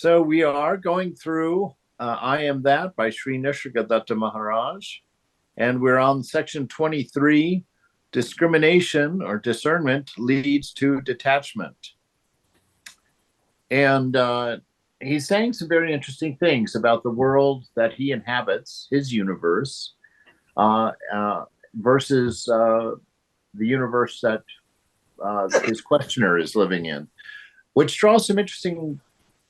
So we are going through I Am That by Sri Nisargadatta Maharaj, and we're on section 23. Discrimination or discernment leads to detachment. And he's saying some very interesting things about the world that he inhabits, his universe, uh, uh, versus the universe that his questioner is living in, which draws some interesting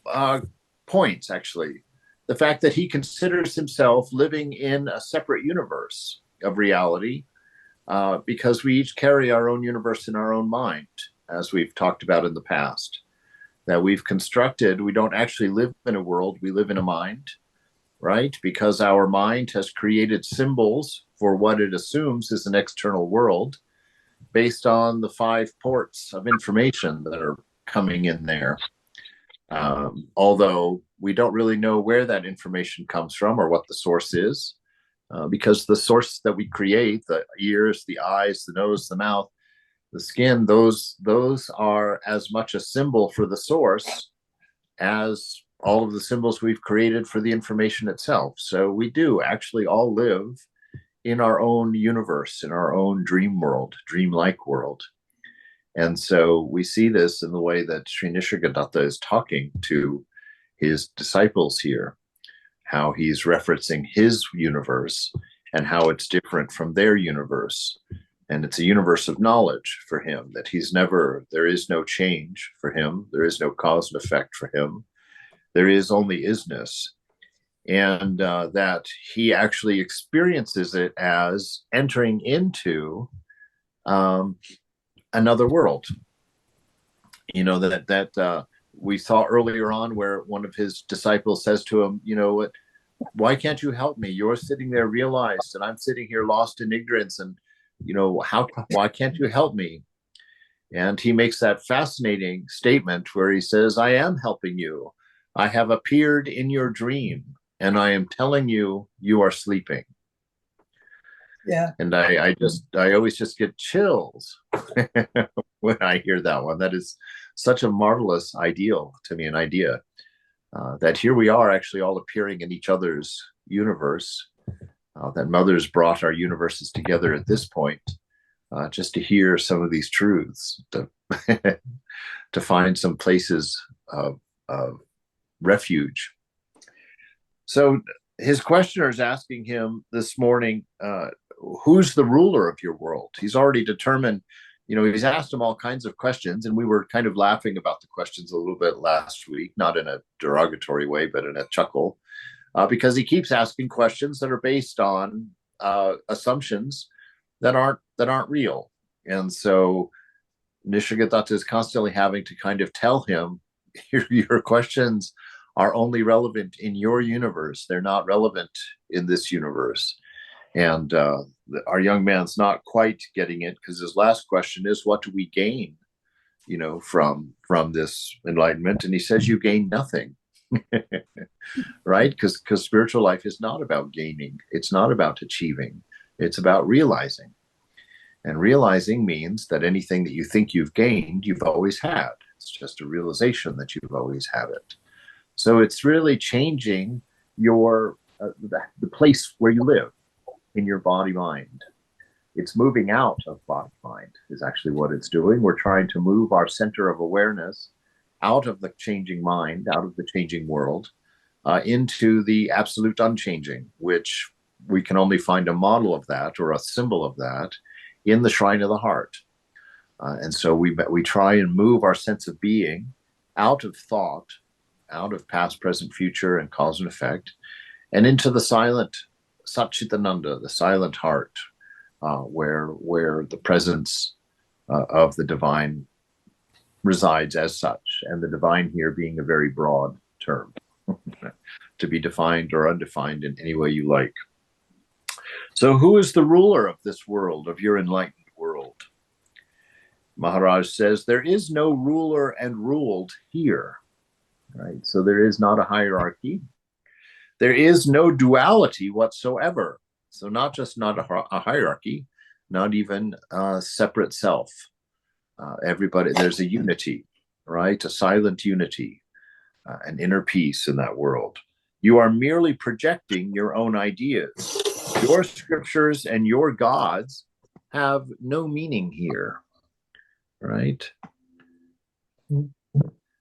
uh, points, actually. The fact that he considers himself living in a separate universe of reality, because we each carry our own universe in our own mind, as we've talked about in the past, that we've constructed. We don't actually live in a world, we live in a mind, right? Because our mind has created symbols for what it assumes is an external world based on the five ports of information that are coming in there. Although we don't really know where that information comes from or what the source is, because the source that we create, the ears, the eyes, the nose, the mouth, the skin, those are as much a symbol for the source as all of the symbols we've created for the information itself. So we do actually all live in our own universe, in our own dream world, dreamlike world. And so we see this in the way that Sri Nisargadatta is talking to his disciples here, how he's referencing his universe and how it's different from their universe. And it's a universe of knowledge for him, that there is no change for him, there is no cause and effect for him, there is only isness. And that he actually experiences it as entering into another world. That we saw earlier on, where one of his disciples says to him, what, why can't you help me? You're sitting there realized, and I'm sitting here lost in ignorance. And, why can't you help me? And he makes that fascinating statement where he says, I am helping you. I have appeared in your dream, and I am telling you, you are sleeping. Yeah. And I always just get chills when I hear that one. That is such a marvelous ideal to me, an idea that here we are actually all appearing in each other's universe, that mothers brought our universes together at this point, just to hear some of these truths, to find some places of refuge. So his questioner is asking him this morning, who's the ruler of your world? He's already determined, he's asked him all kinds of questions, and we were kind of laughing about the questions a little bit last week, not in a derogatory way, but in a chuckle, because he keeps asking questions that are based on assumptions that aren't real. And so Nisargadatta is constantly having to kind of tell him, your questions are only relevant in your universe. They're not relevant in this universe. And our young man's not quite getting it, because his last question is, what do we gain, from this enlightenment? And he says, you gain nothing. Right? Because spiritual life is not about gaining. It's not about achieving. It's about realizing. And realizing means that anything that you think you've gained, you've always had. It's just a realization that you've always had it. So it's really changing your the place where you live in your body mind. It's moving out of body mind is actually what it's doing. We're trying to move our center of awareness out of the changing mind, out of the changing world, into the absolute unchanging, which we can only find a model of that or a symbol of that in the shrine of the heart. And so we try and move our sense of being out of thought, out of past, present, future, and cause and effect, and into the silent Satchitananda, the silent heart, where the presence of the divine resides as such, and the divine here being a very broad term to be defined or undefined in any way you like. So who is the ruler of this world, of your enlightened world? Maharaj says, there is no ruler and ruled here, right? So there is not a hierarchy. There is no duality whatsoever. So not just not a hierarchy, not even a separate self. Everybody, there's a unity, right? A silent unity. an inner peace in that world. You are merely projecting your own ideas. Your scriptures and your gods have no meaning here, right?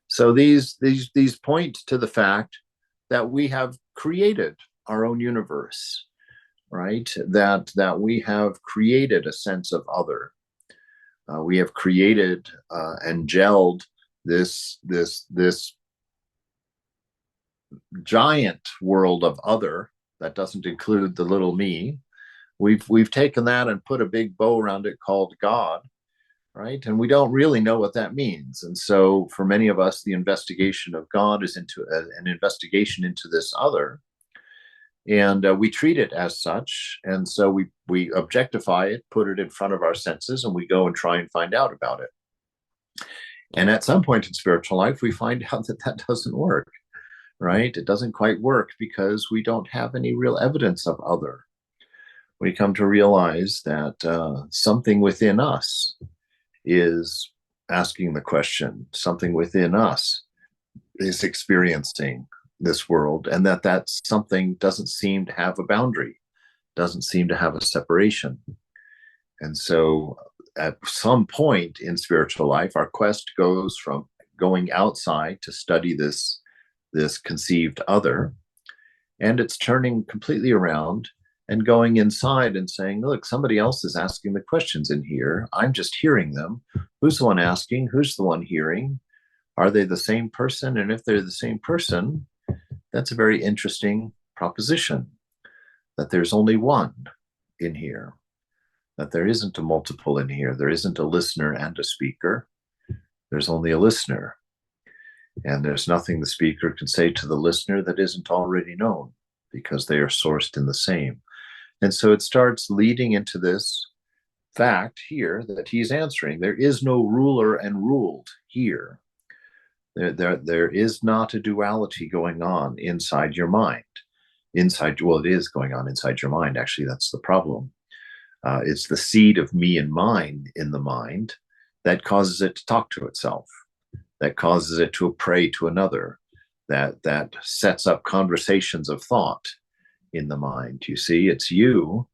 So these point to the fact that we have created our own universe, right? That we have created a sense of other. We have created and gelled this giant world of other that doesn't include the little me. We've taken that and put a big bow around it called God, right? And we don't really know what that means. And so for many of us, the investigation of God is into an investigation into this other, and we treat it as such. And so we objectify it, put it in front of our senses, and we go and try and find out about it. And at some point in spiritual life, we find out that that doesn't work, right? It doesn't quite work because we don't have any real evidence of other. We come to realize that something within us is asking the question, something within us is experiencing this world, and that something doesn't seem to have a boundary, doesn't seem to have a separation. And so at some point in spiritual life, our quest goes from going outside to study this conceived other, and it's turning completely around and going inside and saying, look, somebody else is asking the questions in here. I'm just hearing them. Who's the one asking? Who's the one hearing? Are they the same person? And if they're the same person, that's a very interesting proposition, that there's only one in here, that there isn't a multiple in here. There isn't a listener and a speaker. There's only a listener. And there's nothing the speaker can say to the listener that isn't already known, because they are sourced in the same. And so it starts leading into this fact here that he's answering. There is no ruler and ruled here. There is not a duality going on inside your mind. Well, it is going on inside your mind. Actually, that's the problem. It's the seed of me and mine in the mind that causes it to talk to itself, that causes it to pray to another, that sets up conversations of thought in the mind. You see, it's you.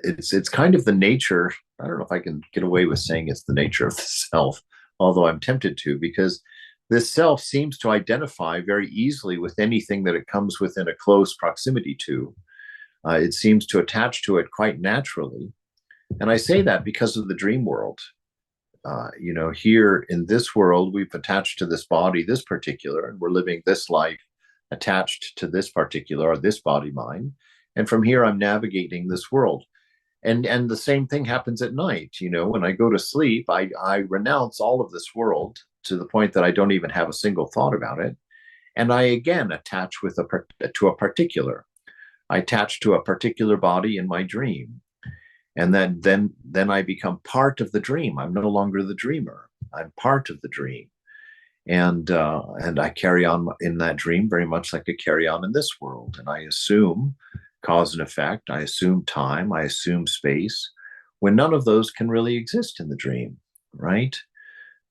It's kind of the nature. I don't know if I can get away with saying it's the nature of the self, although I'm tempted to, because this self seems to identify very easily with anything that it comes within a close proximity to. It seems to attach to it quite naturally. And I say that because of the dream world. Here in this world, we've attached to this body, this particular, and we're living this life attached to this particular, or this body mind. And from here, I'm navigating this world. And the same thing happens at night. When I go to sleep, I renounce all of this world to the point that I don't even have a single thought about it. And I again attach to a particular. I attach to a particular body in my dream. And then I become part of the dream. I'm no longer the dreamer. I'm part of the dream. And I carry on in that dream very much like I carry on in this world. And I assume cause and effect. I assume time. I assume space, when none of those can really exist in the dream, right?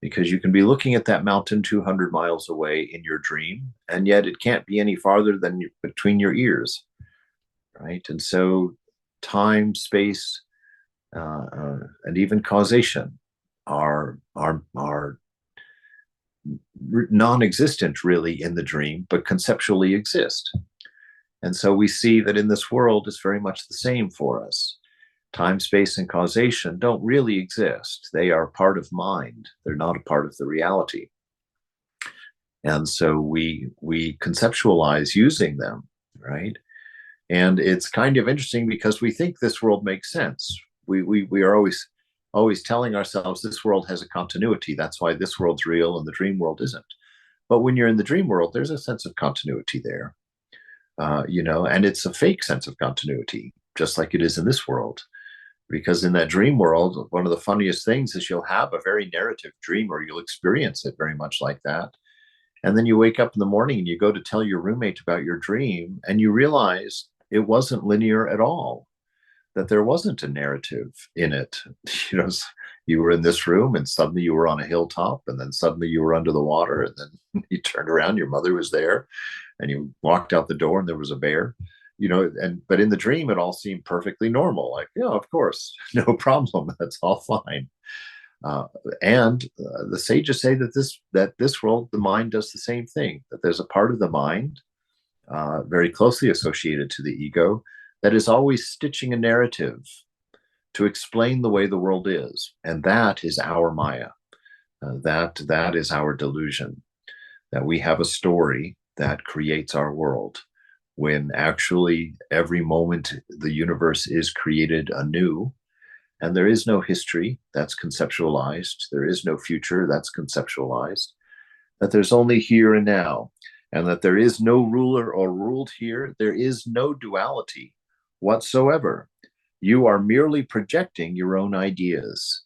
Because you can be looking at that mountain 200 miles away in your dream, and yet it can't be any farther than between your ears, right? And so time, space, and even causation are non-existent really in the dream, but conceptually exist. And so we see that in this world is very much the same for us. Time, space, and causation don't really exist. They are part of mind. They're not a part of the reality. And so we conceptualize using them, right? And it's kind of interesting because we think this world makes sense. We are always telling ourselves this world has a continuity. That's why this world's real and the dream world isn't. But when you're in the dream world, there's a sense of continuity there, and it's a fake sense of continuity, just like it is in this world. Because in that dream world, one of the funniest things is you'll have a very narrative dream, or you'll experience it very much like that. And then you wake up in the morning and you go to tell your roommate about your dream, and you realize it wasn't linear at all, that there wasn't a narrative in it. You were in this room, and suddenly you were on a hilltop, and then suddenly you were under the water, and then you turned around, your mother was there, and you walked out the door, and there was a bear. But in the dream, it all seemed perfectly normal. Like, yeah, of course, no problem. That's all fine. Uh, and the sages say that this world, the mind does the same thing. That there's a part of the mind very closely associated to the ego that is always stitching a narrative to explain the way the world is, and that is our Maya. That is our delusion. That we have a story that creates our world, when actually every moment the universe is created anew, and there is no history that's conceptualized, there is no future that's conceptualized, that there's only here and now, and that there is no ruler or ruled here, there is no duality whatsoever. You are merely projecting your own ideas,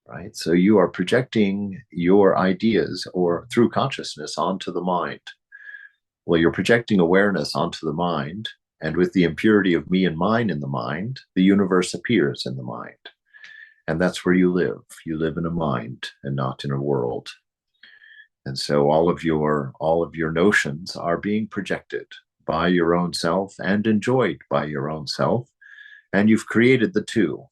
right? So you are projecting your ideas or through consciousness onto the mind. Well, you're projecting awareness onto the mind, and with the impurity of me and mine in the mind, the universe appears in the mind. And that's where you live. You live in a mind and not in a world. And so all of your notions are being projected by your own self and enjoyed by your own self. And you've created the two.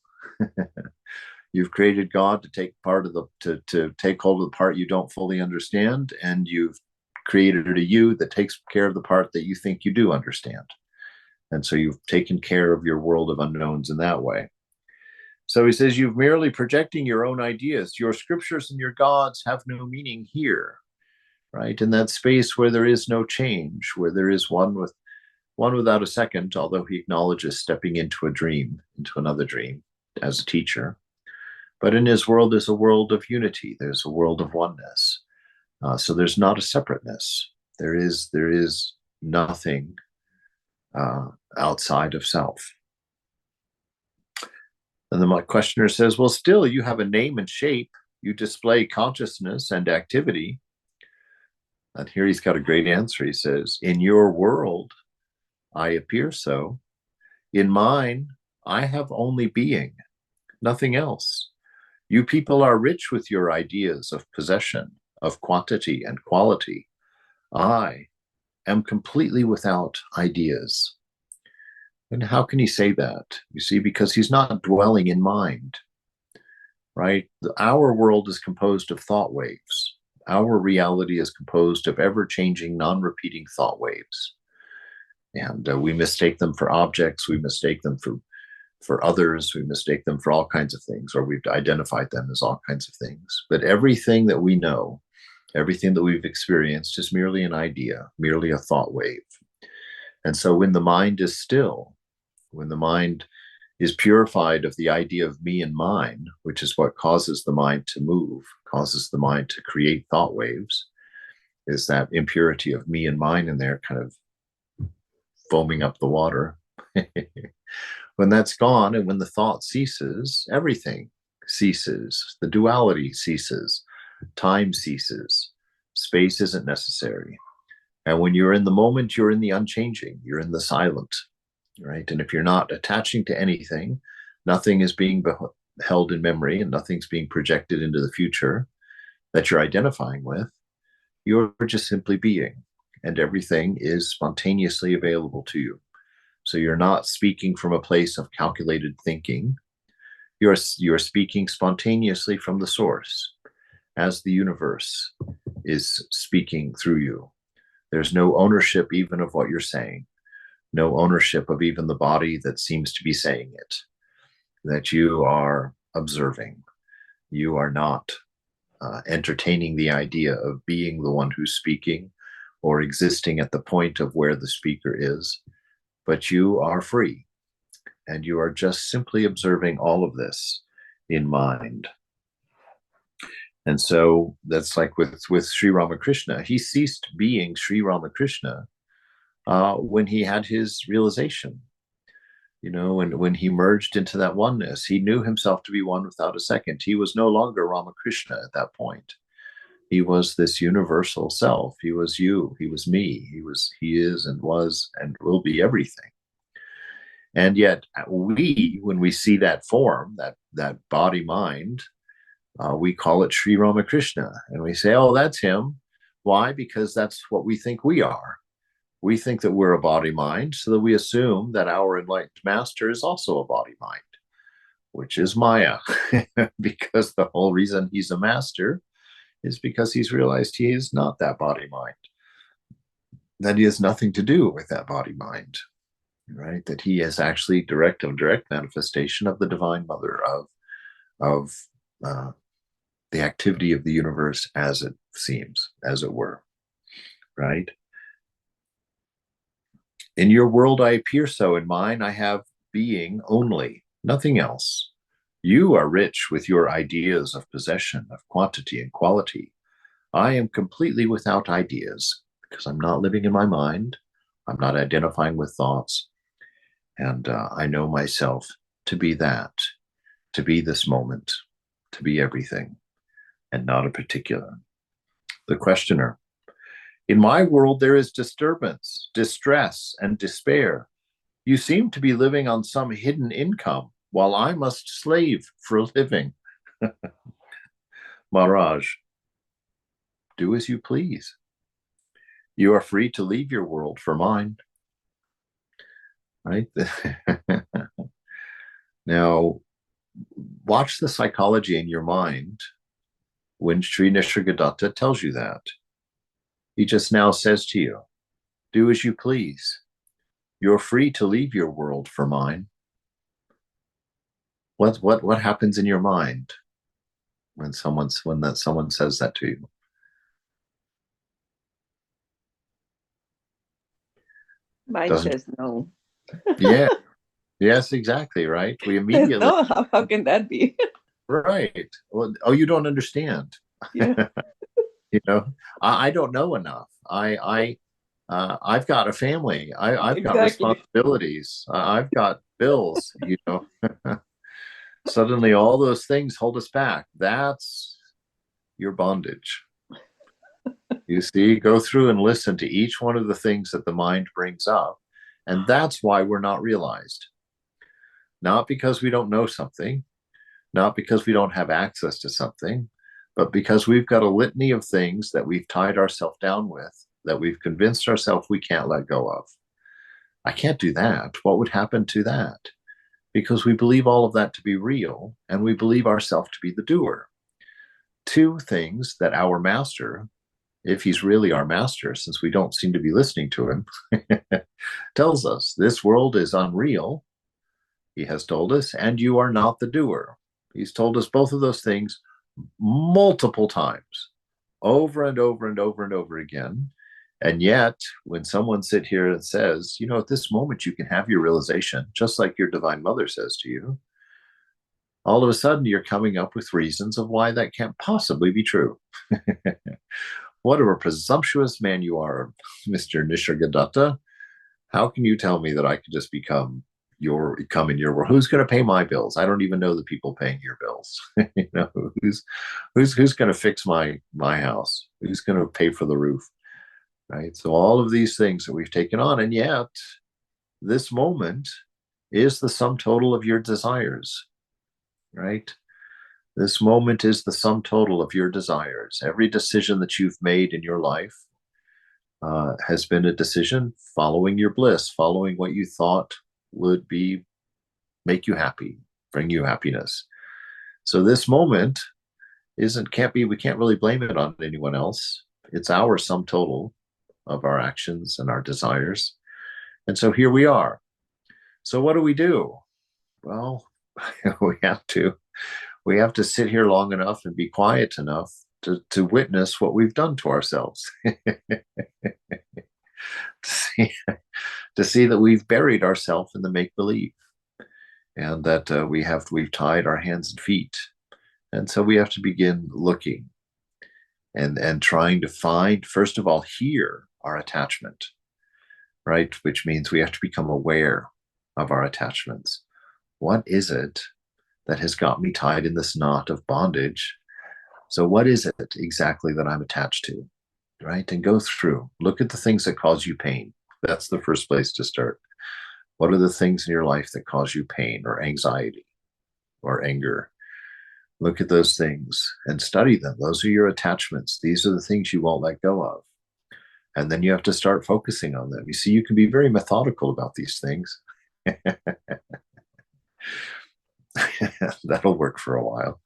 You've created God to take to take hold of the part you don't fully understand, and you've created a you that takes care of the part that you think you do understand. And so you've taken care of your world of unknowns in that way. So he says, you've merely projecting your own ideas. Your scriptures and your gods have no meaning here, right? In that space where there is no change, where there is one without a second, although he acknowledges stepping into a dream, into another dream as a teacher. But in his world is a world of unity. There's a world of oneness. So there's not a separateness. There is nothing outside of self. And then my questioner says, well, still you have a name and shape. You display consciousness and activity. And here he's got a great answer. He says, in your world, I appear so. In mine, I have only being, nothing else. You people are rich with your ideas of possession, of quantity and quality. I am completely without ideas. And how can he say that? You see, because he's not dwelling in mind, right? Our world is composed of thought waves. Our reality is composed of ever-changing, non-repeating thought waves. And we mistake them for objects. We mistake them for others. We mistake them for all kinds of things, or we've identified them as all kinds of things. But everything that we know, everything that we've experienced is merely an idea, merely a thought wave. And so when the mind is still, when the mind is purified of the idea of me and mine, which is what causes the mind to move, causes the mind to create thought waves, is that impurity of me and mine in there kind of foaming up the water. When that's gone, and when the thought ceases, everything ceases. The duality ceases. Time ceases. Space isn't necessary. And when you're in the moment, you're in the unchanging. You're in the silent, right? And if you're not attaching to anything, nothing is being held in memory, and nothing's being projected into the future that you're identifying with. You're just simply being, and everything is spontaneously available to you. So you're not speaking from a place of calculated thinking. You're speaking spontaneously from the source, as the universe is speaking through you. There's no ownership even of what you're saying, no ownership of even the body that seems to be saying it, that you are observing. You are not entertaining the idea of being the one who's speaking or existing at the point of where the speaker is, but you are free, and you are just simply observing all of this in mind. And so that's like with Sri Ramakrishna. He ceased being Sri Ramakrishna when he had his realization. You know, and when he merged into that oneness, he knew himself to be one without a second. He was no longer Ramakrishna at that point. He was this universal self. He was you. He was me. He is and was and will be everything. And yet we, when we see that form, that body mind, We call it Sri Ramakrishna, and we say, oh, that's him. Why? Because that's what we think we are. We think that we're a body mind, so that we assume that our enlightened master is also a body mind, which is Maya, because the whole reason he's a master is because he's realized he is not that body mind, that he has nothing to do with that body mind, right? That he is actually a direct manifestation of the Divine Mother, of uh, the activity of the universe as it seems, as it were, right? In your world I appear so, in mine I have being only, nothing else. You are rich with your ideas of possession, of quantity and quality. I am completely without ideas because I'm not living in my mind. I'm not identifying with thoughts. And I know myself to be that, to be this moment, to be everything, and not a particular. The questioner. In my world, there is disturbance, distress, and despair. You seem to be living on some hidden income, while I must slave for a living. Maharaj, do as you please. You are free to leave your world for mine. Right? Now, watch the psychology in your mind when Sri Nisargadatta tells you that. He just now says to you, do as you please. You're free to leave your world for mine. What happens in your mind when someone says that to you? Mine Doesn't says no. Yeah, yes, exactly, right. We Says immediately no. How can that be? right. Well, oh, you don't understand. Yeah, You know, I don't know enough. I've got a family. I've got exactly. responsibilities. I've got bills. You know, suddenly all those things hold us back. That's your bondage. You see, go through and listen to each one of the things that the mind brings up, and that's why we're not realized. Not because we don't know something, not because we don't have access to something, but because we've got a litany of things that we've tied ourselves down with, that we've convinced ourselves we can't let go of. I can't do that. What would happen to that? Because we believe all of that to be real, and we believe ourselves to be the doer. Two things that our master, if he's really our master, since we don't seem to be listening to him, tells us this world is unreal. He has told us, and you are not the doer. He's told us both of those things multiple times, over and over and over and over again. And yet, when someone sits here and says, you know, at this moment you can have your realization, just like your Divine Mother says to you, all of a sudden you're coming up with reasons of why that can't possibly be true. What a presumptuous man you are, Mr. Nisargadatta. How can you tell me that I could just come in your world? Who's going to pay my bills? I don't even know the people paying your bills. You know, who's going to fix my house? Who's going to pay for the roof? Right. So all of these things that we've taken on, and yet this moment is the sum total of your desires. Right. This moment is the sum total of your desires. Every decision that you've made in your life has been a decision following your bliss, following what you thought would make you happy, bring you happiness. So this moment we can't really blame it on anyone else. It's our sum total of our actions and our desires. And so here we are. So what do? Well, we have to sit here long enough and be quiet enough to witness what we've done to ourselves. to see that we've buried ourselves in the make-believe, and that we've tied our hands and feet. And so we have to begin looking and trying to find, first of all, hear our attachment, right? Which means we have to become aware of our attachments. What is it that has got me tied in this knot of bondage? So what is it exactly that I'm attached to, right? And go through, look at the things that cause you pain. That's the first place to start. What are the things in your life that cause you pain or anxiety or anger? Look at those things and study them. Those are your attachments. These are the things you won't let go of. And then you have to start focusing on them. You see, you can be very methodical about these things. That'll work for a while.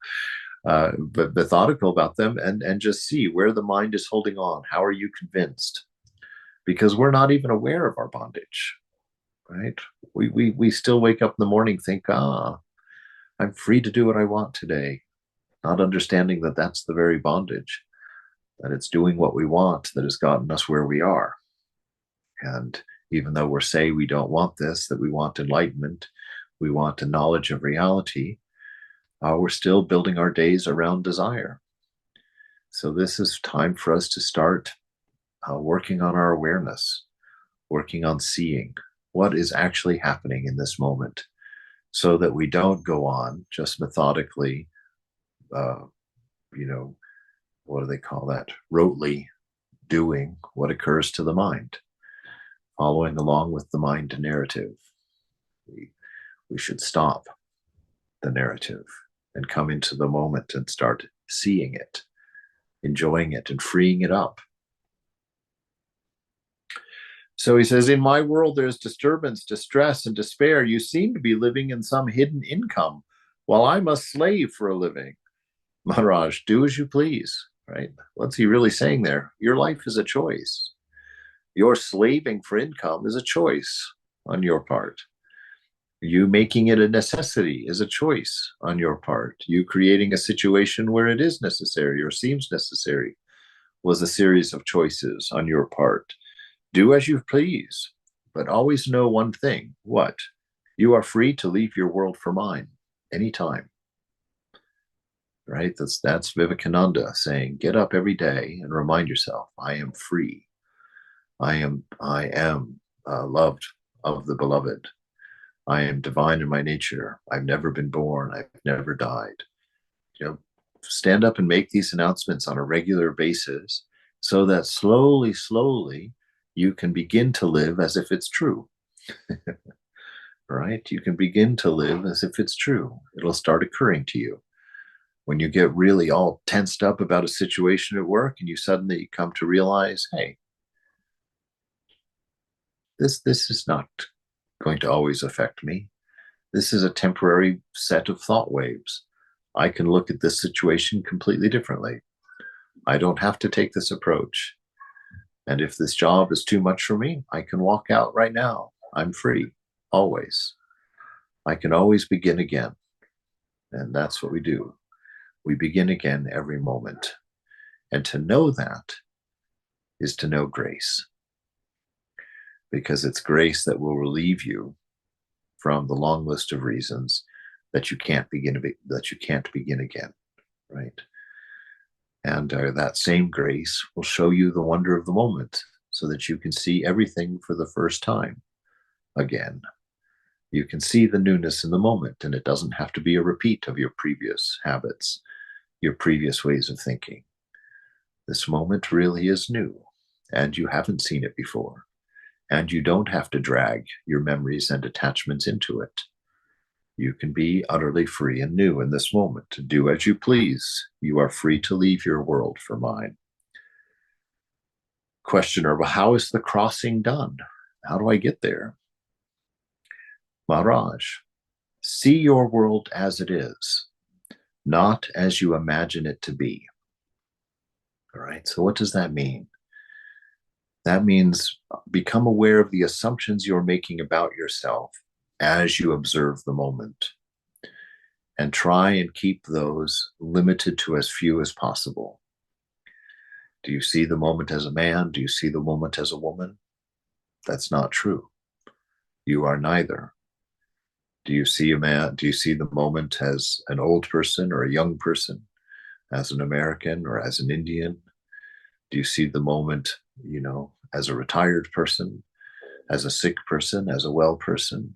But methodical about them, and just see where the mind is holding on. How are you convinced? Because we're not even aware of our bondage, right? We still wake up in the morning, think, I'm free to do what I want today, not understanding that that's the very bondage, that it's doing what we want that has gotten us where we are. And even though we're saying we don't want this, that we want enlightenment, we want a knowledge of reality, we're still building our days around desire. So this is time for us to start working on our awareness, working on seeing what is actually happening in this moment, so that we don't go on just methodically, what do they call that? Rotely doing what occurs to the mind, following along with the mind narrative. We should stop the narrative and come into the moment and start seeing it, enjoying it, and freeing it up. So he says, in my world, there's disturbance, distress, and despair. You seem to be living in some hidden income, while I must slave for a living. Maharaj, do as you please, right? What's he really saying there? Your life is a choice. Your slaving for income is a choice on your part. You making it a necessity is a choice on your part. You creating a situation where it is necessary or seems necessary was a series of choices on your part. Do as you please, but always know one thing. What? You are free to leave your world for mine anytime. Right? That's Vivekananda saying, get up every day and remind yourself, I am free. I am loved of the beloved. I am divine in my nature. I've never been born. I've never died. Stand up and make these announcements on a regular basis, so that slowly, slowly, you can begin to live as if it's true. Right? You can begin to live as if it's true. It'll start occurring to you. When you get really all tensed up about a situation at work and you suddenly come to realize, hey, this is not going to always affect me. This is a temporary set of thought waves. I can look at this situation completely differently. I don't have to take this approach. And if this job is too much for me, I can walk out right now. I'm free, always. I can always begin again. And that's what we do. We begin again every moment. And to know that is to know grace. Because it's grace that will relieve you from the long list of reasons that you can't begin again, right? And that same grace will show you the wonder of the moment, so that you can see everything for the first time again. You can see the newness in the moment, and it doesn't have to be a repeat of your previous habits, your previous ways of thinking. This moment really is new, and you haven't seen it before. And you don't have to drag your memories and attachments into it. You can be utterly free and new in this moment. To do as you please. You are free to leave your world for mine. Questioner, well, how is the crossing done? How do I get there? Maharaj, see your world as it is, not as you imagine it to be. All right, so what does that mean? That means become aware of the assumptions you're making about yourself as you observe the moment, and try and keep those limited to as few as possible. Do you see the moment as a man? Do you see the moment as a woman? That's not true. You are neither. Do you see a man? Do you see the moment as an old person or a young person, as an American or as an Indian? Do you see the moment, as a retired person, as a sick person, as a well person?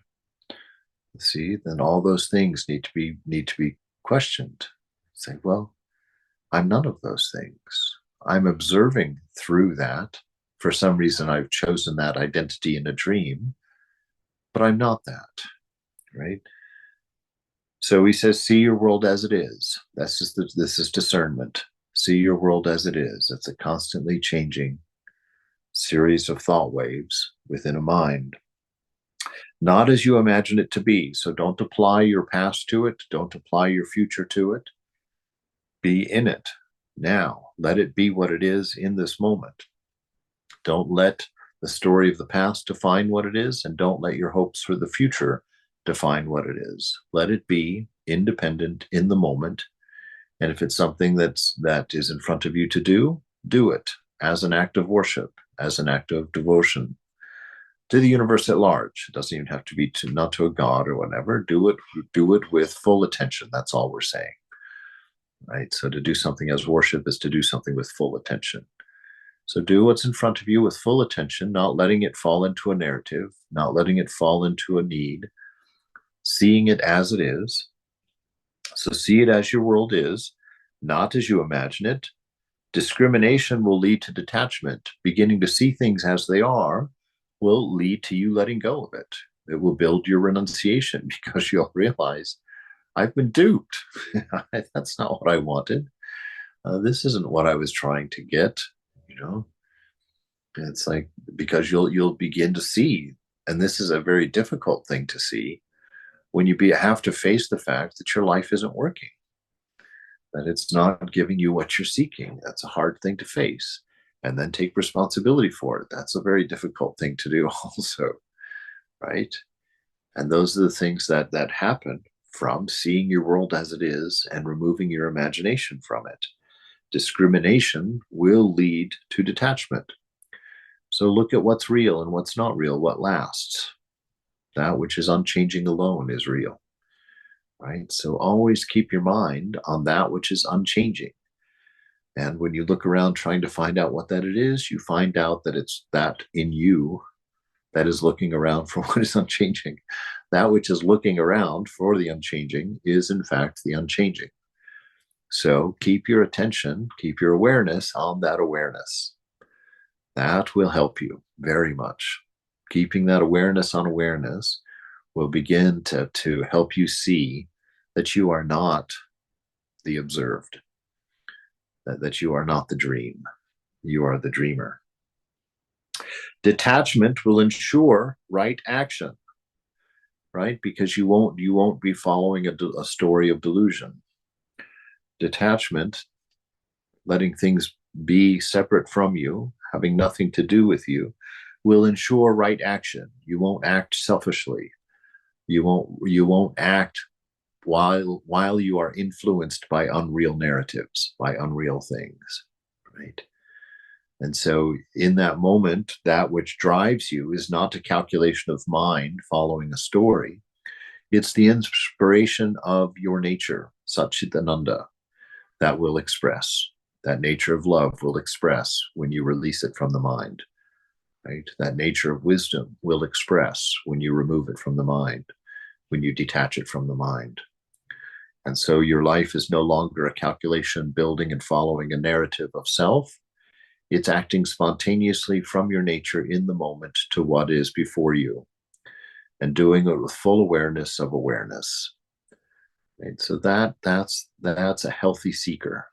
See, then all those things need to be questioned. Say, well, I'm none of those things. I'm observing through that. For some reason, I've chosen that identity in a dream, but I'm not that, right? So he says, see your world as it is. This is discernment. See your world as it is. It's a constantly changing series of thought waves within a mind, not as you imagine it to be. So don't apply your past to it. Don't apply your future to it. Be in it now. Let it be what it is in this moment. Don't let the story of the past define what it is, and don't let your hopes for the future define what it is. Let it be independent in the moment. And if it's something that is in front of you to do it as an act of worship, as an act of devotion to the universe at large. It doesn't even have to be not to a god or whatever. Do it with full attention. That's all we're saying, right? So to do something as worship is to do something with full attention. So do what's in front of you with full attention, not letting it fall into a narrative, not letting it fall into a need, seeing it as it is. So see it as your world is, not as you imagine it. Discrimination will lead to detachment. Beginning to see things as they are will lead to you letting go of it. It will build your renunciation because you'll realize, I've been duped. That's not what I wanted. This isn't what I was trying to get. You know, it's like, because you'll begin to see, and this is a very difficult thing to see, when you have to face the fact that your life isn't working, that it's not giving you what you're seeking. That's a hard thing to face, and then take responsibility for it. That's a very difficult thing to do also, right? And those are the things that happen from seeing your world as it is and removing your imagination from it. Discrimination will lead to detachment. So look at what's real and what's not real, what lasts. That which is unchanging alone is real, right? So always keep your mind on that which is unchanging. And when you look around trying to find out what that it is, you find out that it's that in you that is looking around for what is unchanging. That which is looking around for the unchanging is in fact the unchanging. So keep your attention, keep your awareness on that awareness. That will help you very much. Keeping that awareness on awareness will begin to help you see that you are not the observed, that you are not the dream. You are the dreamer. Detachment will ensure right action, right? Because you won't be following a story of delusion. Detachment, letting things be separate from you, having nothing to do with you, will ensure right action. You won't act selfishly. You won't act while you are influenced by unreal narratives, by unreal things, right? And so in that moment, that which drives you is not a calculation of mind following a story. It's the inspiration of your nature, Satchitananda, that will express. That nature of love will express when you release it from the mind, right? That nature of wisdom will express when you remove it from the mind, when you detach it from the mind. And so your life is no longer a calculation, building and following a narrative of self. It's acting spontaneously from your nature in the moment to what is before you, and doing it with full awareness of awareness. Right? So that's a healthy seeker.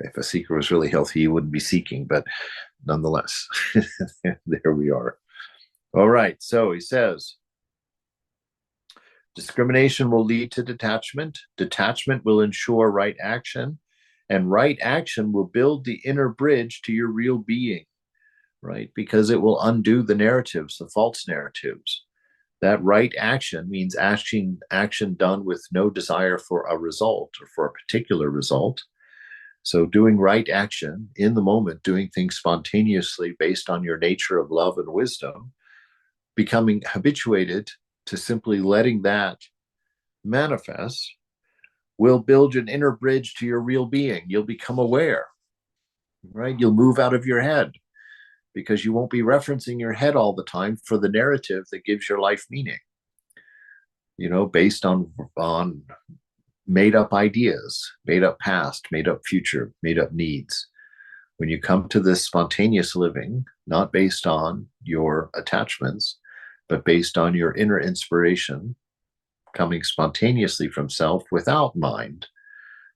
If a seeker was really healthy, he wouldn't be seeking, but nonetheless, there we are. All right, so he says, discrimination will lead to detachment. Detachment will ensure right action, and right action will build the inner bridge to your real being, right? Because it will undo the narratives, the false narratives. That right action means action done with no desire for a result or for a particular result. So doing right action in the moment, doing things spontaneously based on your nature of love and wisdom, becoming habituated to simply letting that manifest, will build an inner bridge to your real being. You'll become aware, right? You'll move out of your head because you won't be referencing your head all the time for the narrative that gives your life meaning, based on made up ideas, made up past, made up future, made up needs. When you come to this spontaneous living, not based on your attachments, but based on your inner inspiration coming spontaneously from self without mind.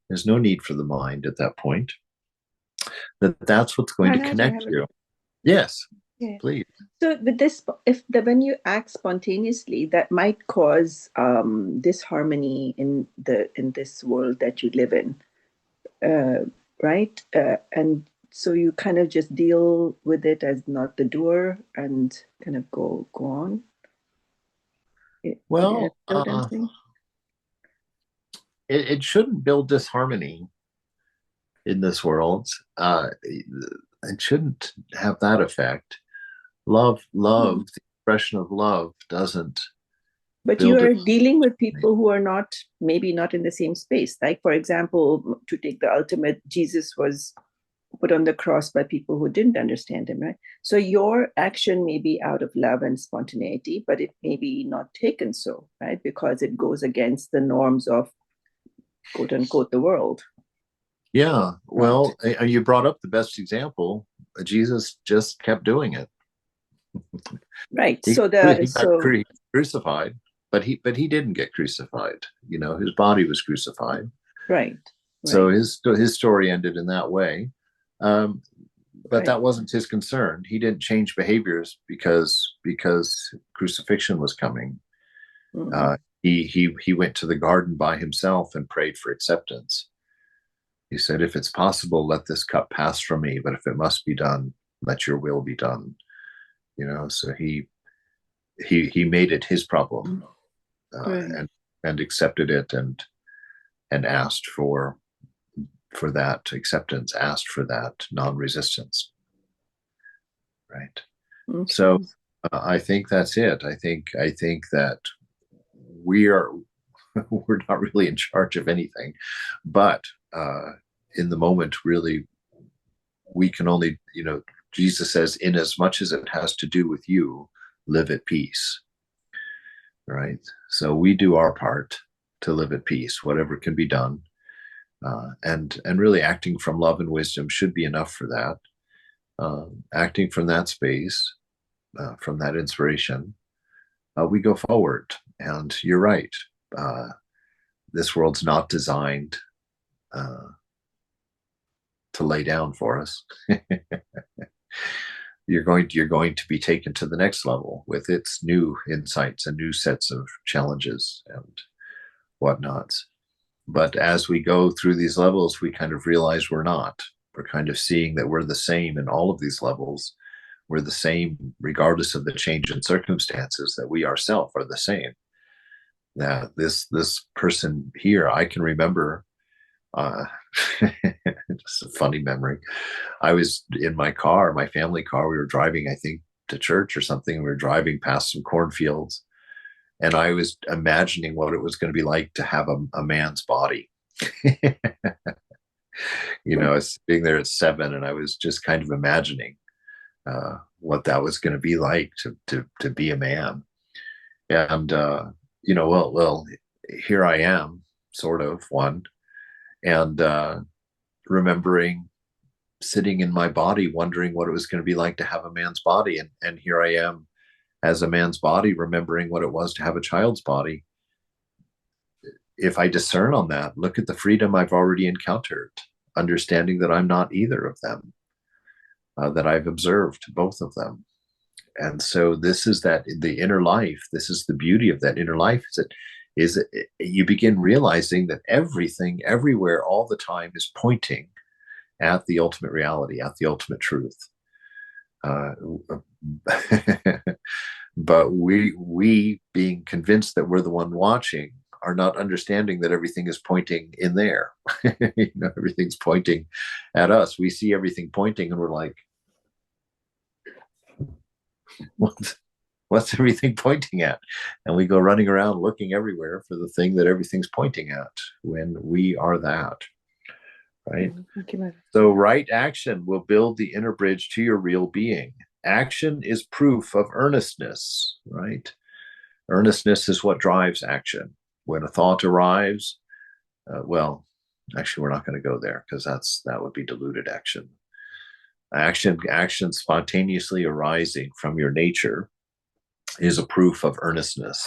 There's no need for the mind at that point. That's what's going to Maharaj, connect you. Yes, Yeah. please. So with this, when you act spontaneously, that might cause disharmony in this world that you live in, right? And so you kind of just deal with it as not the doer and kind of go on. Well, what I'm saying? it shouldn't build disharmony in this world. It shouldn't have that effect. Love, the expression of love doesn't. But you are dealing with people who are maybe not in the same space. Like, for example, to take the ultimate, Jesus was put on the cross by people who didn't understand him, right? So your action may be out of love and spontaneity, but it may be not taken so, right? Because it goes against the norms of, quote unquote, the world. Yeah, well, you brought up the best example. Jesus just kept doing it. Right. He got crucified, but he didn't get crucified. You know, his body was crucified. Right. So his story ended in that way. But that wasn't his concern. He didn't change behaviors because crucifixion was coming. Mm-hmm. He went to the garden by himself and prayed for acceptance. He said, if it's possible, let this cup pass from me, but if it must be done, let your will be done. You know, so he made it his problem, and accepted it, and asked for that acceptance, asked for that non-resistance. Right. Okay. So I think that's it. I think that we're not really in charge of anything, but in the moment, really, we can only, Jesus says, in as much as it has to do with you, live at peace. Right. So we do our part to live at peace, whatever can be done. And really acting from love and wisdom should be enough for that. Acting from that space, from that inspiration, we go forward. And you're right. This world's not designed to lay down for us. You're going to be taken to the next level with its new insights and new sets of challenges and whatnots. But as we go through these levels, we kind of realize we're not. We're kind of seeing that we're the same in all of these levels. We're the same regardless of the change in circumstances, that we ourselves are the same. That this person here, I can remember, just a funny memory. I was in my car, my family car. We were driving, I think, to church or something. We were driving past some cornfields, and I was imagining what it was going to be like to have a man's body. I was sitting there at 7, and I was just kind of imagining what that was going to be like to be a man. And well, here I am, sort of one, and remembering sitting in my body, wondering what it was going to be like to have a man's body, and here I am as a man's body, remembering what it was to have a child's body. If I discern on that, look at the freedom I've already encountered, understanding that I'm not either of them, that I've observed both of them. And so this is that the inner life, this is the beauty of that inner life, is that you begin realizing that everything, everywhere, all the time is pointing at the ultimate reality, at the ultimate truth. But we being convinced that we're the one watching are not understanding that everything is pointing in there. Everything's pointing at us. We see everything pointing, and we're like, what's everything pointing at? And we go running around looking everywhere for the thing that everything's pointing at, when we are that. Right? So right action will build the inner bridge to your real being. Action is proof of earnestness, right? Earnestness is what drives action. When a thought arrives, well, actually, we're not going to go there, because that would be diluted action. Action spontaneously arising from your nature is a proof of earnestness,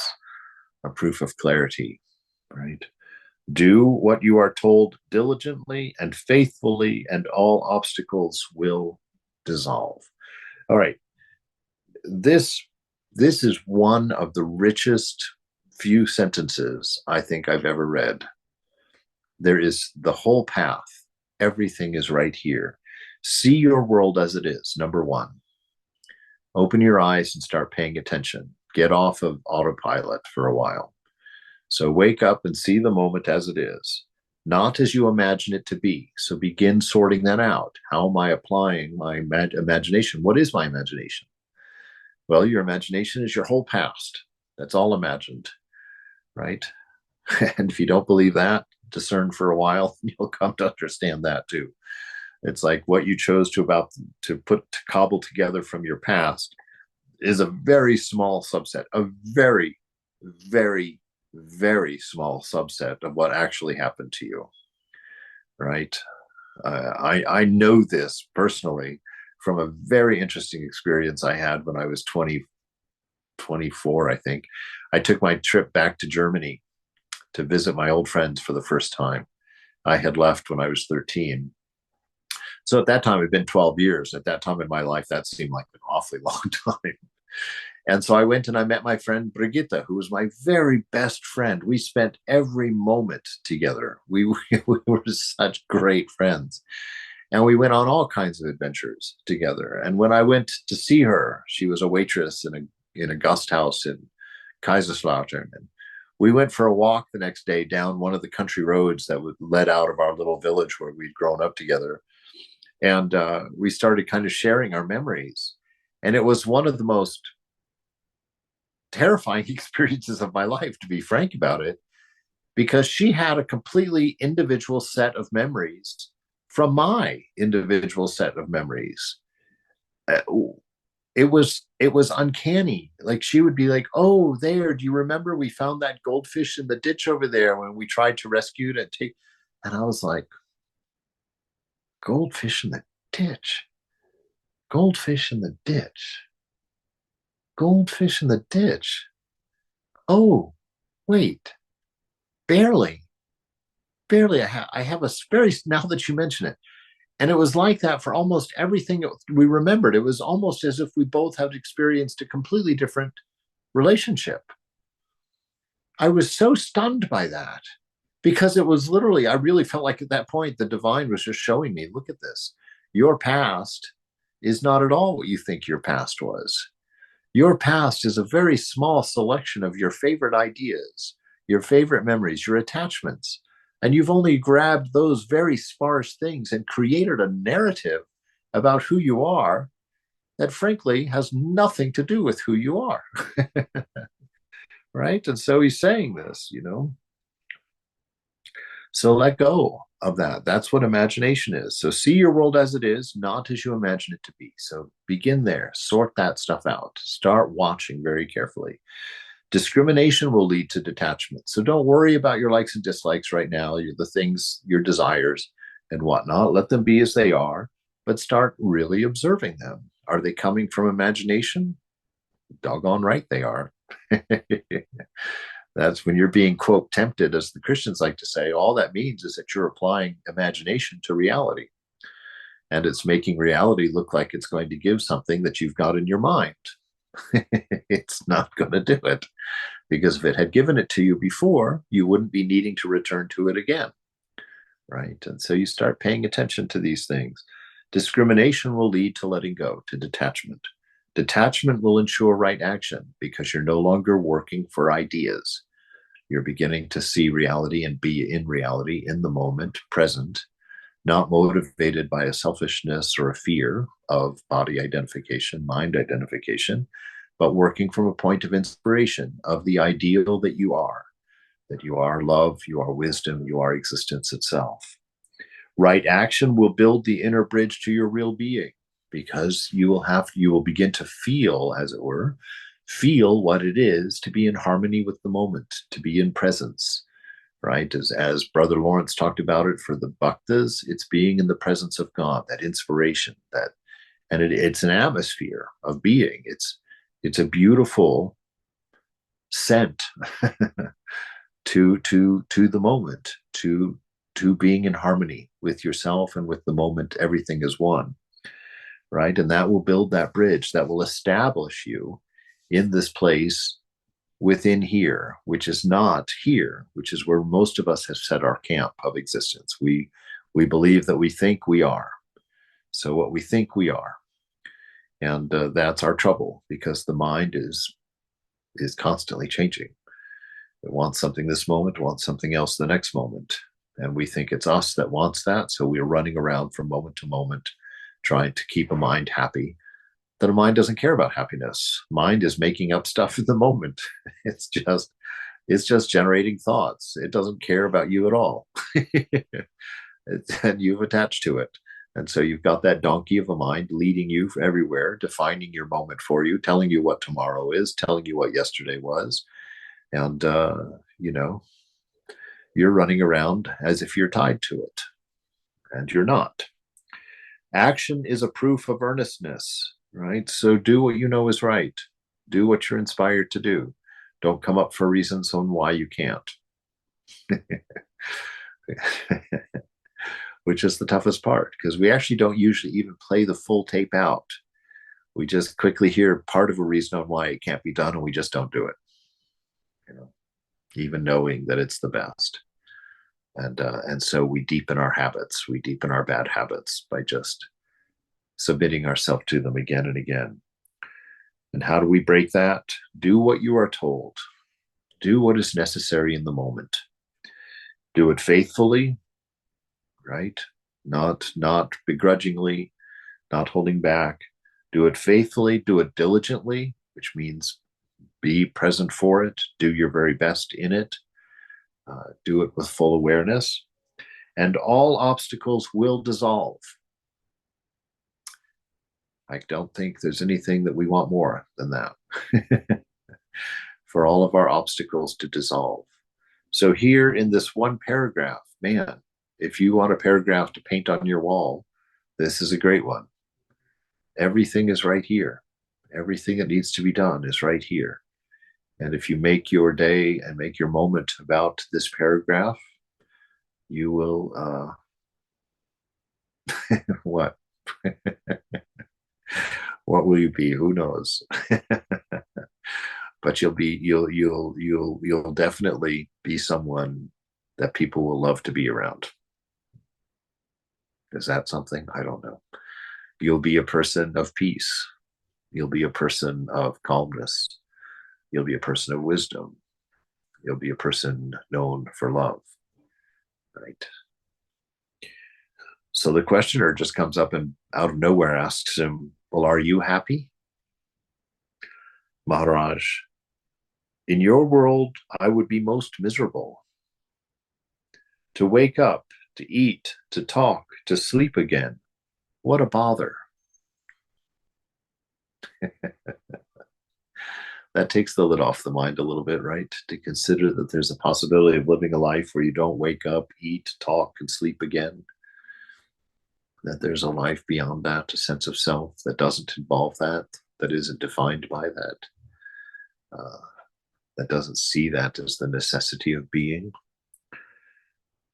a proof of clarity, right? Do what you are told diligently and faithfully, and all obstacles will dissolve. All right. This is one of the richest few sentences I think I've ever read. There is the whole path. Everything is right here. See your world as it is, number one. Open your eyes and start paying attention. Get off of autopilot for a while. So wake up and see the moment as it is, not as you imagine it to be. So begin sorting that out. How am I applying my imagination? What is my imagination? Well, your imagination is your whole past. That's all imagined, right? And if you don't believe that, discern for a while, you'll come to understand that too. It's like what you chose to cobble together from your past is a very small subset, a very, very, very small subset of what actually happened to you, right? I know this personally from a very interesting experience I had when I was 24, I think. I took my trip back to Germany to visit my old friends for the first time. I had left when I was 13. So at that time, it had been 12 years. At that time in my life, that seemed like an awfully long time. And so I went and I met my friend Brigitte, who was my very best friend. We spent every moment together. We were such great friends. And we went on all kinds of adventures together. And when I went to see her, she was a waitress in a guest house in Kaiserslautern. And we went for a walk the next day down one of the country roads that led out of our little village where we'd grown up together. And we started kind of sharing our memories. And it was one of the most terrifying experiences of my life, to be frank about it, because she had a completely individual set of memories from my individual set of memories. It was uncanny. Like she would be like, "Oh, there, do you remember we found that goldfish in the ditch over there when we tried to rescue it and take?" And I was like, "Goldfish in the ditch, goldfish in the ditch, goldfish in the ditch. Oh, wait, barely, barely. I have a very, now that you mention it." And it was like that for almost everything we remembered. It was almost as if we both had experienced a completely different relationship. I was so stunned by that because it was literally, I really felt like at that point, the divine was just showing me, look at this. Your past is not at all what you think your past was. Your past is a very small selection of your favorite ideas, your favorite memories, your attachments. And you've only grabbed those very sparse things and created a narrative about who you are that frankly has nothing to do with who you are. Right? And so he's saying this, So let go of that. That's what imagination is. So see your world as it is, not as you imagine it to be. So begin there, sort that stuff out, start watching very carefully. Discrimination will lead to detachment. So don't worry about your likes and dislikes right now, the things, your desires and whatnot. Let them be as they are, but start really observing them. Are they coming from imagination? Doggone right they are. That's when you're being, quote, tempted, as the Christians like to say. All that means is that you're applying imagination to reality. And it's making reality look like it's going to give something that you've got in your mind. It's not going to do it, because if it had given it to you before, you wouldn't be needing to return to it again, right? And so you start paying attention to these things. Discrimination will lead to letting go, to detachment. Detachment will ensure right action because you're no longer working for ideas. You're beginning to see reality and be in reality in the moment, present, not motivated by a selfishness or a fear of body identification, mind identification, but working from a point of inspiration of the ideal that you are love, you are wisdom, you are existence itself. Right action will build the inner bridge to your real being, because you will begin to feel, as it were, feel what it is to be in harmony with the moment, to be in presence, right? As Brother Lawrence talked about it for the bhaktas, it's being in the presence of God, that inspiration, it's an atmosphere of being. It's a beautiful sent to the moment, to being in harmony with yourself and with the moment. Everything is one, right? And that will build that bridge, that will establish you in this place within here, which is not here, which is where most of us have set our camp of existence. We believe that we think we are. So what we think we are, and that's our trouble, because the mind is constantly changing. It wants something this moment, wants something else the next moment, and we think it's us that wants that. So we're running around from moment to moment, trying to keep a mind happy. That a mind doesn't care about happiness. Mind is making up stuff in the moment. It's just generating thoughts. It doesn't care about you at all. And you've attached to it. And so you've got that donkey of a mind leading you everywhere, defining your moment for you, telling you what tomorrow is, telling you what yesterday was. And, you're running around as if you're tied to it, and you're not. Action is a proof of earnestness, right? So do what you know is right. Do what you're inspired to do. Don't come up for reasons on why you can't. Which is the toughest part, because we actually don't usually even play the full tape out. We just quickly hear part of a reason on why it can't be done, and we just don't do it. Even knowing that it's the best. And so we deepen our habits. We deepen our bad habits by just submitting ourselves to them again and again. And how do we break that? Do what you are told. Do what is necessary in the moment. Do it faithfully, right? Not begrudgingly, not holding back. Do it faithfully, do it diligently, which means be present for it, do your very best in it, do it with full awareness, and all obstacles will dissolve. I don't think there's anything that we want more than that. For all of our obstacles to dissolve. So here in this one paragraph, man, if you want a paragraph to paint on your wall, this is a great one. Everything is right here. Everything that needs to be done is right here. And if you make your day and make your moment about this paragraph, you will, what? What will you be? Who knows? But you'll definitely be someone that people will love to be around. Is that something? I don't know. You'll be a person of peace. You'll be a person of calmness. You'll be a person of wisdom. You'll be a person known for love, right? So the questioner just comes up and out of nowhere asks him, well, are you happy? Maharaj, in your world, I would be most miserable. To wake up, to eat, to talk, to sleep again, what a bother. That takes the lid off the mind a little bit, right? To consider that there's a possibility of living a life where you don't wake up, eat, talk, and sleep again. That there's a life beyond that, a sense of self that doesn't involve that, that isn't defined by that, that doesn't see that as the necessity of being,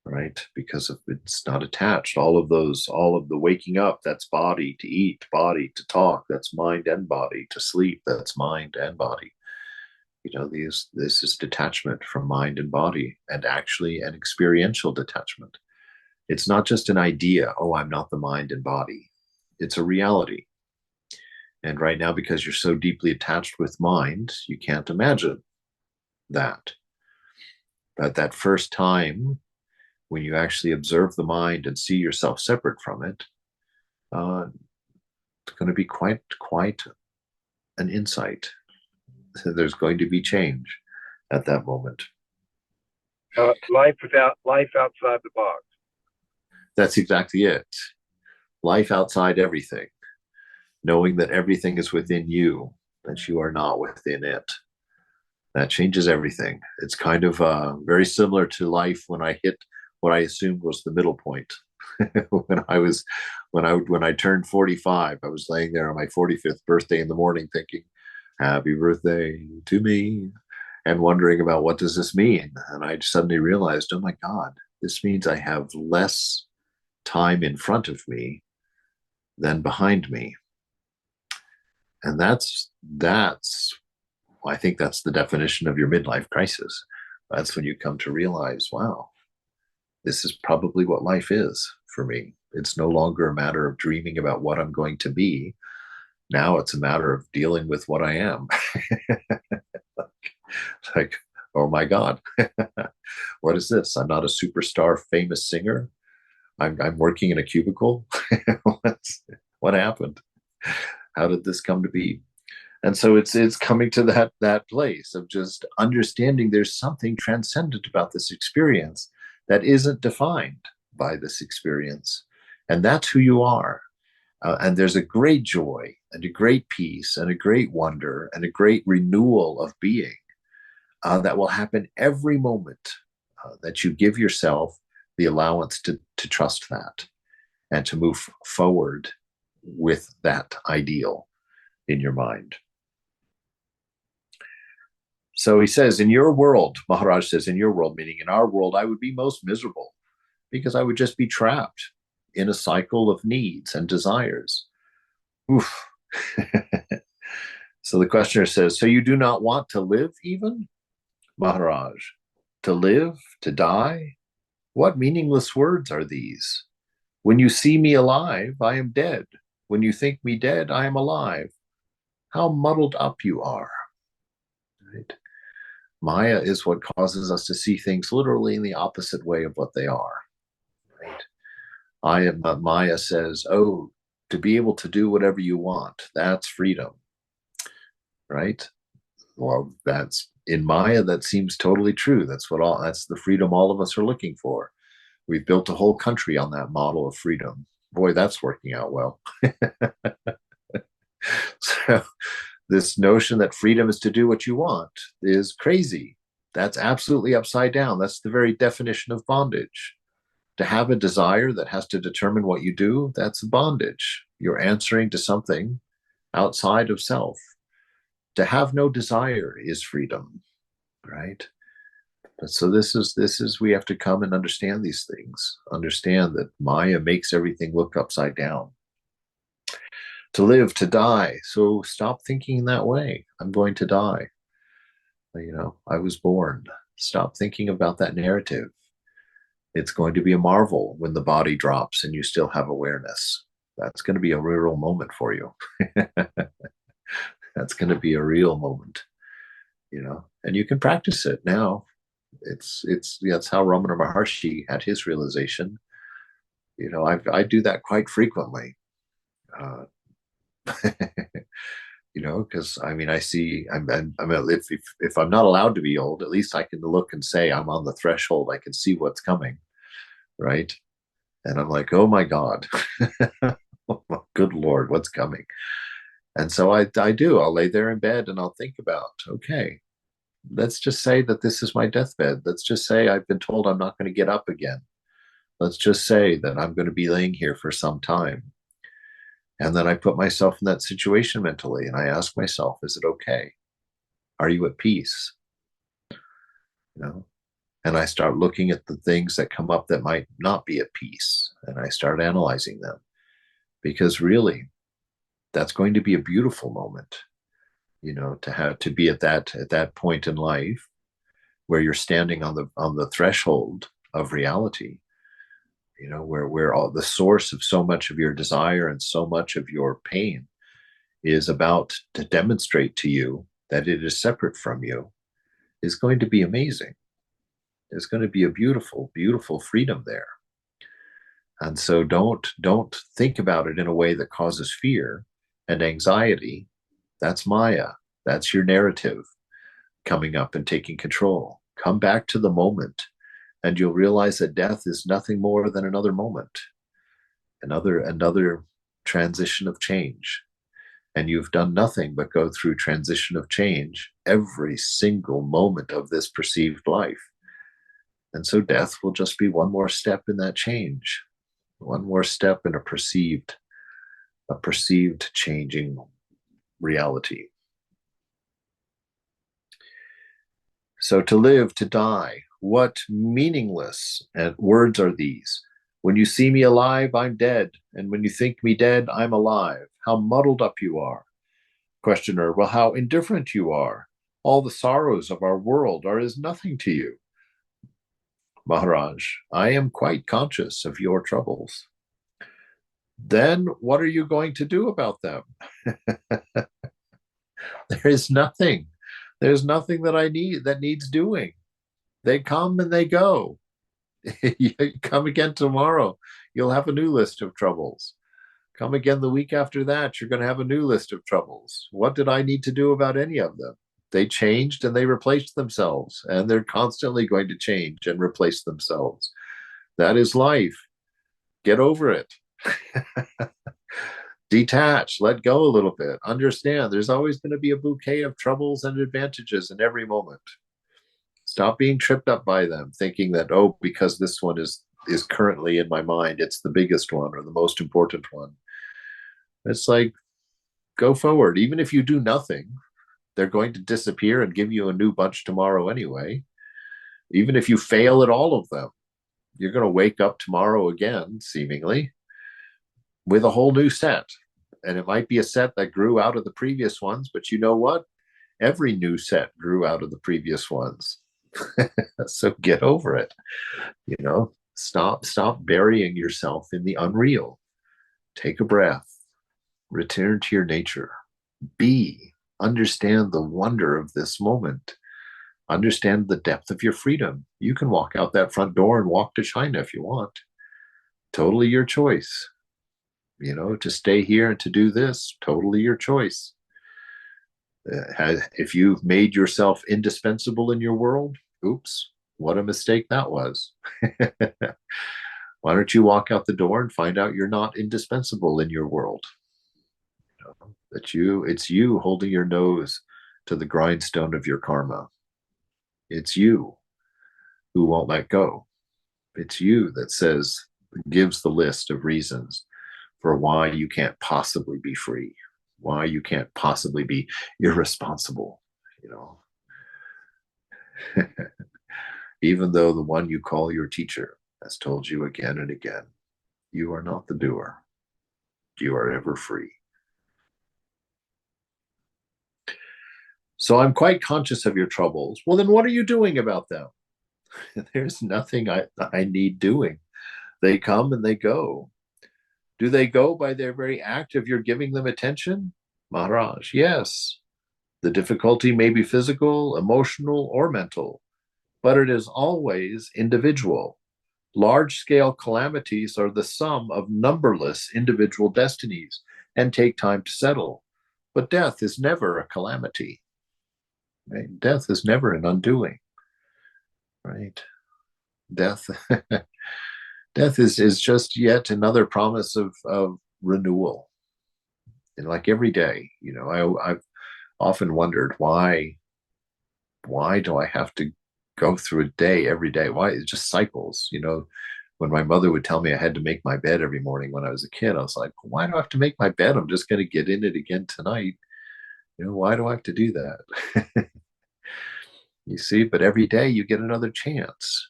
right? Because of it's not attached. All of the waking up, that's body, to eat, body, to talk, that's mind and body, to sleep, that's mind and body. This is detachment from mind and body, and actually an experiential detachment. It's not just an idea, oh, I'm not the mind and body. It's a reality. And right now, because you're so deeply attached with mind, you can't imagine that. But that first time when you actually observe the mind and see yourself separate from it, it's going to be quite an insight. There's going to be change at that moment. Life outside the box. That's exactly it. Life outside everything. Knowing that everything is within you, that you are not within it. That changes everything. It's kind of very similar to life when I hit what I assumed was the middle point. when I turned 45, I was laying there on my 45th birthday in the morning thinking, happy birthday to me. and wondering about what does this mean. And I suddenly realized, oh my God, this means I have less time in front of me than behind me. And that's I think that's the definition of your midlife crisis. That's when you come to realize, wow, this is probably what life is for me. It's no longer a matter of dreaming about what I'm going to be. Now it's a matter of dealing with what I am. Like, oh my God, what is this? I'm not a superstar famous singer. I'm working in a cubicle. What happened? How did this come to be? And so it's coming to that place of just understanding there's something transcendent about this experience that isn't defined by this experience. And that's who you are. And there's a great joy and a great peace and a great wonder and a great renewal of being that will happen every moment that you give yourself the allowance to trust that and to move forward with that ideal in your mind. So he says, in your world, Maharaj says, in your world, meaning in our world, I would be most miserable because I would just be trapped in a cycle of needs and desires. Oof. So the questioner says, so you do not want to live even? Maharaj, to live, to die? What meaningless words are these? When you see me alive, I am dead. When you think me dead, I am alive. How muddled up you are. Right? Maya is what causes us to see things literally in the opposite way of what they are. Right? Maya says, oh, to be able to do whatever you want, that's freedom. Right? Well, that's in Maya, that seems totally true. That's the freedom all of us are looking for. We've built a whole country on that model of freedom. Boy, that's working out well. So this notion that freedom is to do what you want is crazy. That's absolutely upside down. That's the very definition of bondage. To have a desire that has to determine what you do, that's bondage. You're answering to something outside of self. To have no desire is freedom, right? So this is we have to come and understand these things. Understand that Maya makes everything look upside down. To live, to die. So stop thinking that way. I'm going to die. I was born. Stop thinking about that narrative. It's going to be a marvel when the body drops and you still have awareness. That's going to be a real moment for you. That's going to be a real moment, and you can practice it now. That's how Ramana Maharshi had his realization. I do that quite frequently. Because I see if I'm not allowed to be old, at least I can look and say I'm on the threshold. I can see what's coming, right? And I'm like, oh my God, good Lord, what's coming? And so I do. I'll lay there in bed and I'll think about, okay, let's just say that this is my deathbed. Let's just say I've been told I'm not going to get up again. Let's just say that I'm going to be laying here for some time. And then I put myself in that situation mentally and I ask myself, is it okay? Are you at peace? And I start looking at the things that come up that might not be at peace. And I start analyzing them because really that's going to be a beautiful moment, to be at that point in life where you're standing on the threshold of reality, where all the source of so much of your desire and so much of your pain is about to demonstrate to you that it is separate from you, is going to be amazing. There's going to be a beautiful, beautiful freedom there. And so don't think about it in a way that causes fear and anxiety. That's Maya. That's your narrative coming up and taking control. Come back to the moment and you'll realize that death is nothing more than another moment, another transition of change. And you've done nothing but go through transition of change every single moment of this perceived life. And so death will just be one more step in that change, one more step in a perceived changing reality. So to live, to die, what meaningless and words are these? When you see me alive, I'm dead. And when you think me dead, I'm alive. How muddled up you are. Questioner, well, how indifferent you are. All the sorrows of our world are as nothing to you. Maharaj, I am quite conscious of your troubles. Then what are you going to do about them? There is nothing. There's nothing that I need that needs doing. They come and they go. You come again tomorrow, you'll have a new list of troubles. Come again the week after that, you're going to have a new list of troubles. What did I need to do about any of them? They changed and they replaced themselves, and they're constantly going to change and replace themselves. That is life. Get over it. Detach, let go a little bit. Understand there's always going to be a bouquet of troubles and advantages in every moment. Stop being tripped up by them, thinking that, oh, because this one is currently in my mind, it's the biggest one or the most important one. It's like, go forward. Even if you do nothing, they're going to disappear and give you a new bunch tomorrow anyway. Even if you fail at all of them, you're going to wake up tomorrow again, seemingly, with a whole new set. And it might be a set that grew out of the previous ones, but you know what? Every new set grew out of the previous ones. So get over it. Stop burying yourself in the unreal. Take a breath. Return to your nature. Understand the wonder of this moment. Understand the depth of your freedom. You can walk out that front door and walk to China if you want. Totally your choice. To stay here and to do this, totally your choice. If you've made yourself indispensable in your world, oops, what a mistake that was. Why don't you walk out the door and find out you're not indispensable in your world? It's you holding your nose to the grindstone of your karma. It's you who won't let go. It's you that gives the list of reasons for why you can't possibly be free, why you can't possibly be irresponsible, Even though the one you call your teacher has told you again and again, you are not the doer. You are ever free. So I'm quite conscious of your troubles. Well, then what are you doing about them? There's nothing I need doing. They come and they go. Do they go by their very act of your giving them attention? Maharaj, yes. The difficulty may be physical, emotional, or mental, but it is always individual. Large-scale calamities are the sum of numberless individual destinies and take time to settle. But death is never a calamity. Right? Death is never an undoing. Right? Death is just yet another promise of renewal. And like every day, I've often wondered why do I have to go through a day every day? Why? It just cycles. When my mother would tell me I had to make my bed every morning when I was a kid, I was like, why do I have to make my bed? I'm just going to get in it again tonight. Why do I have to do that? You see, but every day you get another chance.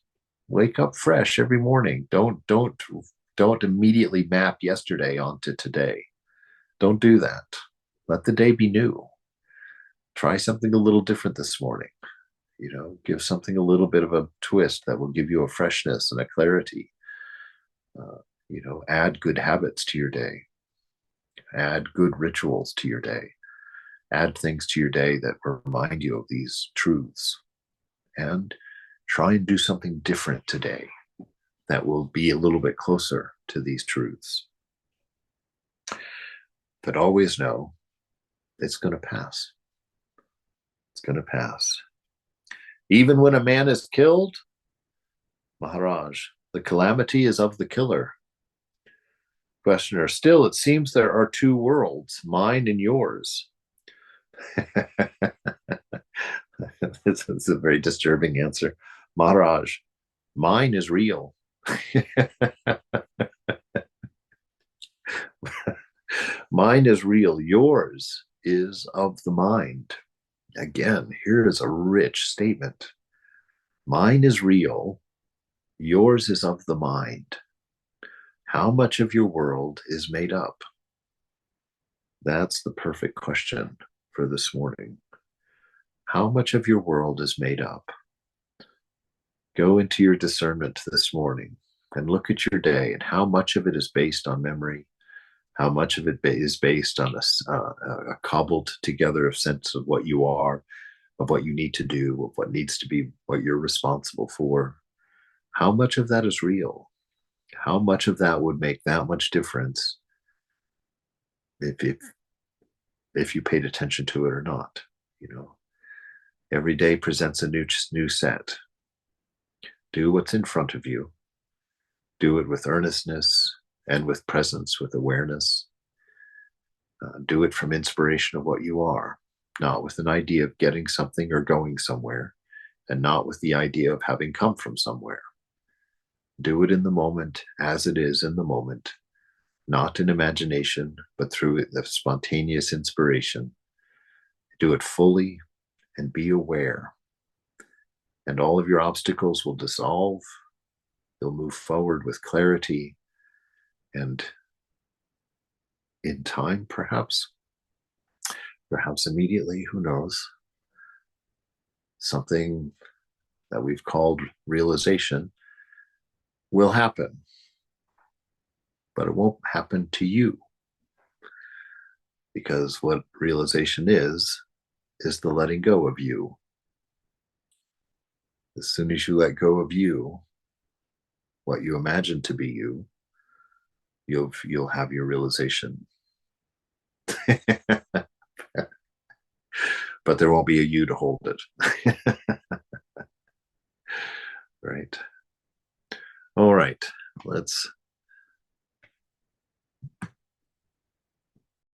Wake up fresh every morning. Don't immediately map yesterday onto today. Don't do that. Let the day be new. Try something a little different this morning. Give something a little bit of a twist that will give you a freshness and a clarity. Add good habits to your day. Add good rituals to your day. Add things to your day that remind you of these truths. And try and do something different today that will be a little bit closer to these truths. But always know it's going to pass. It's going to pass. Even when a man is killed, Maharaj, the calamity is of the killer. Questioner, still it seems there are two worlds, mine and yours. It's a very disturbing answer. Maharaj, mine is real. Mine is real. Yours is of the mind. Again, here is a rich statement. Mine is real. Yours is of the mind. How much of your world is made up? That's the perfect question for this morning. How much of your world is made up? Go into your discernment this morning and look at your day and how much of it is based on memory, how much of it is based on a cobbled together sense of what you are, of what you need to do, of what needs to be, what you're responsible for. How much of that is real? How much of that would make that much difference if you paid attention to it or not? You know, every day presents a new set. Do what's in front of you. Do it with earnestness and with presence, with awareness. Do it from inspiration of what you are, not with an idea of getting something or going somewhere, and not with the idea of having come from somewhere. Do it in the moment, as it is in the moment, not in imagination, but through the spontaneous inspiration. Do it fully and be aware. And all of your obstacles will dissolve. You'll move forward with clarity and in time, perhaps immediately, who knows, something that we've called realization will happen, but it won't happen to you, because what realization is the letting go of you. As soon as you let go of you, what you imagine to be you, you'll have your realization. But there won't be a you to hold it. Right. All right. Let's